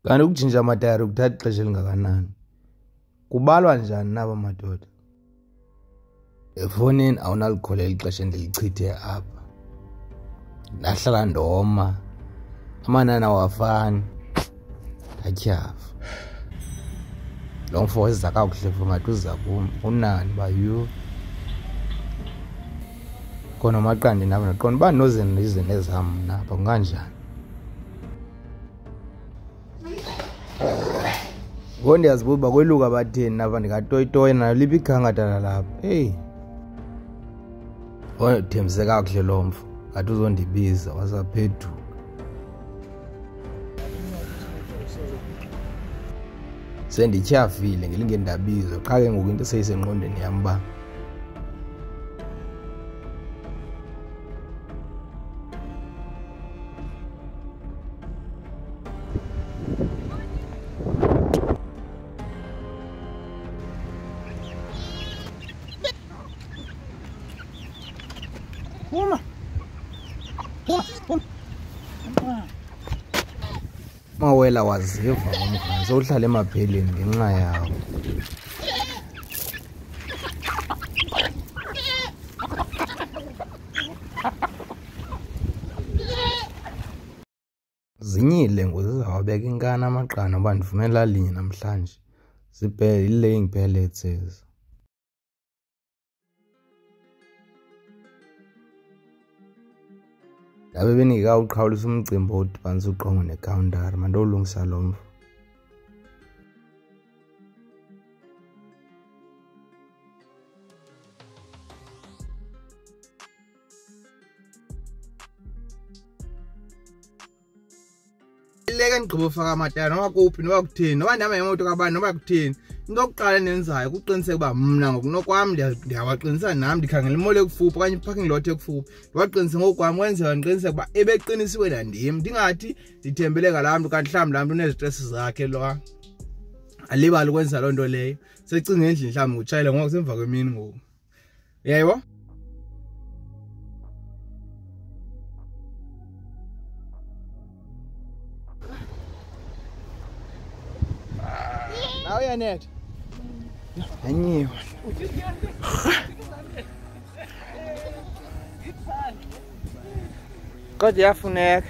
Kanti ukutshintsha amatayara kuthatha ixesha elingakanani? Kubalwa njani naba madoda? Efowunini awunalikholela ixesha endilichithe apha. Ndahlala ndoma. Amanani awafani. Ndatyhafa. Lo mfo weza kakuhle ngathi uza kum. Unani ba you? Khona amaqandi nabo ndaqonda uba nozenza izinto ezam mna apha kunganjani. Ngoku ndiyazibuza uba kweluka batheni apha ndingatoyitoyi naliphi ikhangatana lapha. Heyi. Thembise kakuhle lo mfo. Ngathi uzondibiza wasaphethuka. Sendityhafile ngelinge ndabizwa qha ke ngoku into seyisengqondweni yam uba Mawela waziva umkhanzi uhlala emapheleni ngenxa yawo. Zinyile ngoku zizawabeka inkani amaqanda uba ndivumela linye namhlanje. Laying pellets ezi. Ndabe bendingekawuqhawulisa umcimbi odibanisa uqongo nekawuntari mandolungisa lo mfo. Ileke ndigqiba ufaka amatayara noba kuphi noba kutheni noba ndihamba ngemoto kabani noba kutheni. Into yokuqala endenzayo kuqiniseka uba mna ngokunokwam ndiyawaqinisa nam ndikhangela imoli ekufuphi okanye iparking lot ekufuphi. Ndiwaqinise ngokwam kwenzela ndiqiniseke uba ebeqinisiwe nandim. Ndingathi ndithembele ngalaa mntu kanti mhlawumbi laa mntu unezitresi zakhe lo. Alibali ukwenza loo nto leyo. Secinga endlini mhlawumbi ngutshayela ngoku semva kwemini ngoku. Yayibo? Nawe uyanetha? Anyiwe. Kodwa yafuneka.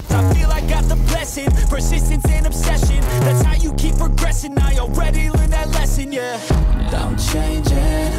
I feel I got the blessing, persistence and obsession. That's how you keep progressing. I already learned that lesson, yeah. Don't change it.